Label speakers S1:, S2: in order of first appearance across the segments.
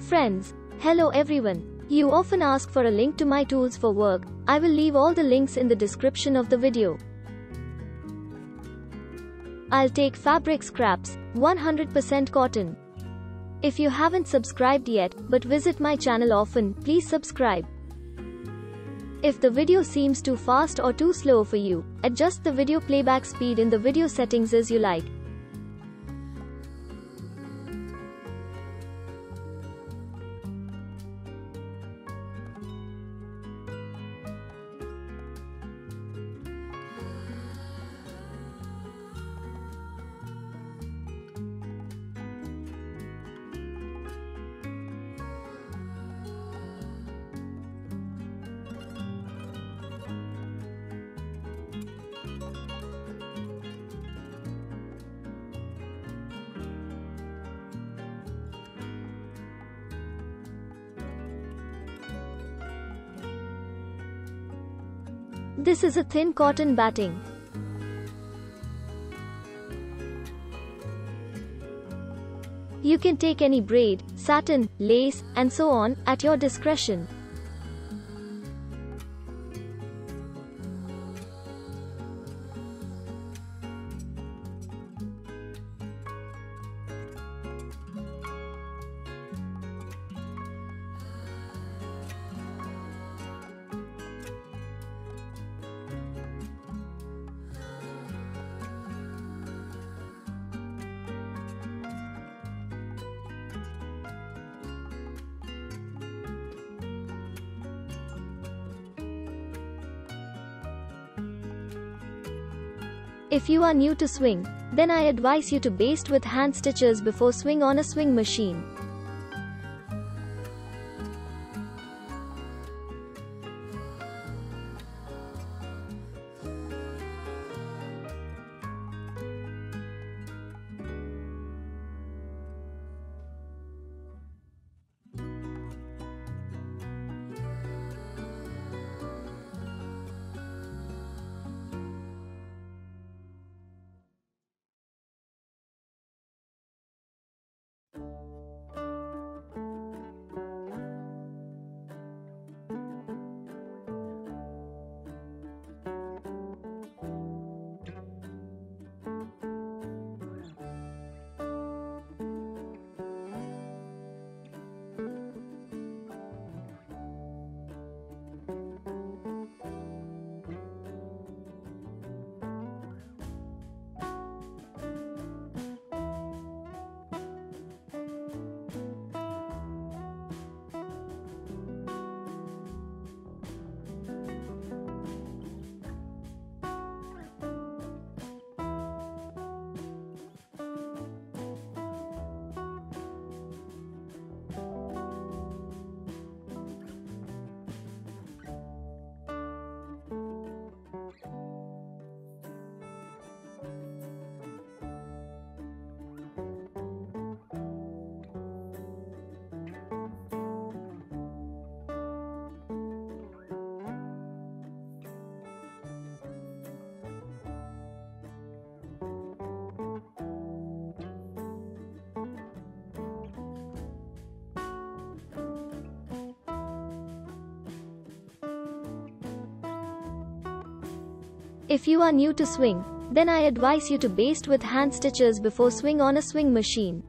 S1: Friends, hello everyone. You often ask for a link to my tools for work. I will leave all the links in the description of the video. I'll take fabric scraps, 100% cotton. If you haven't subscribed yet, but visit my channel often, please subscribe. If the video seems too fast or too slow for you, adjust the video playback speed in the video settings as you like. This is a thin cotton batting. You can take any braid, satin, lace, and so on, at your discretion. If you are new to swing, then I advise you to baste with hand stitches before swing on a swing machine. If you are new to swing, then I advise you to baste with hand stitches before swing on a swing machine.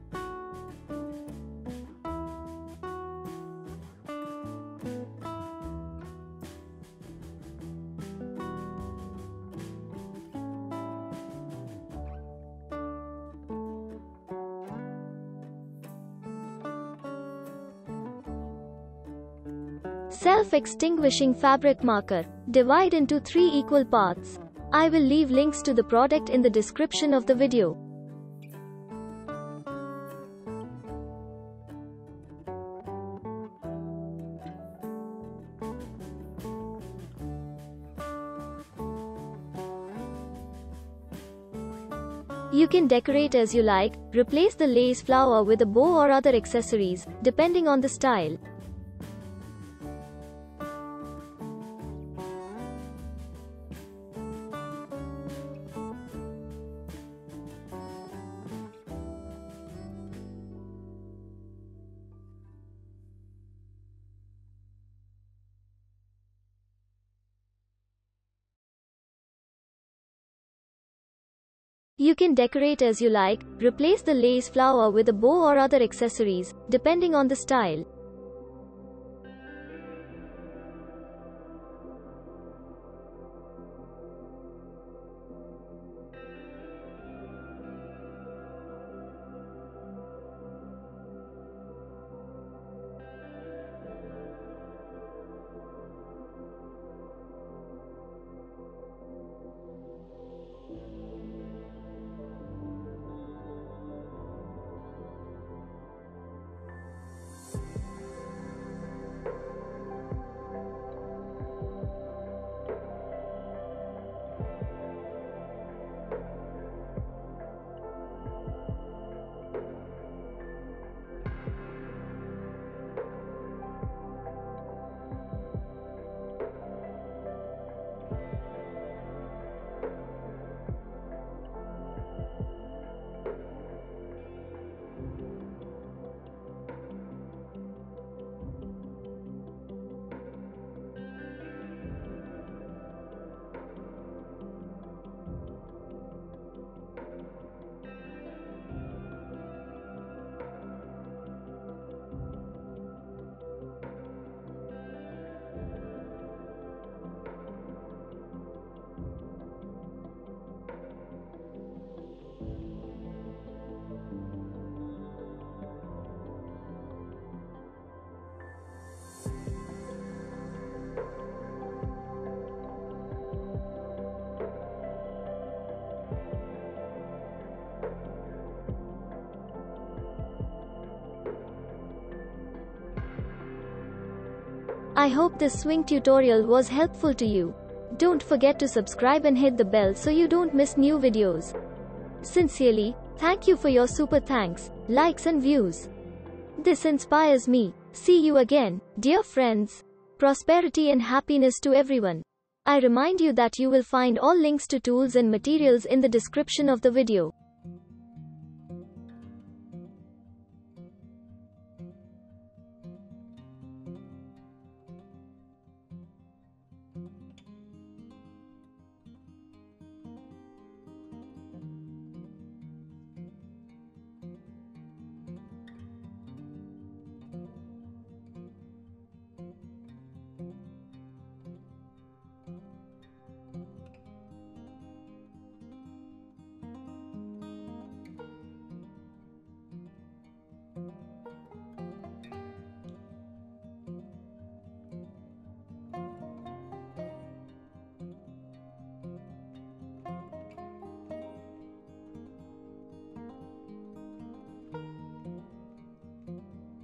S1: Self-extinguishing fabric marker. Divide into 3 equal parts. I will leave links to the product in the description of the video. You can decorate as you like, replace the lace flower with a bow or other accessories, depending on the style. You can decorate as you like, replace the lace flower with a bow or other accessories, depending on the style. I hope this swing tutorial was helpful to you. Don't forget to subscribe and hit the bell so you don't miss new videos. Sincerely, thank you for your super thanks, likes and views. This inspires me. See you again, dear friends. Prosperity and happiness to everyone. I remind you that you will find all links to tools and materials in the description of the video.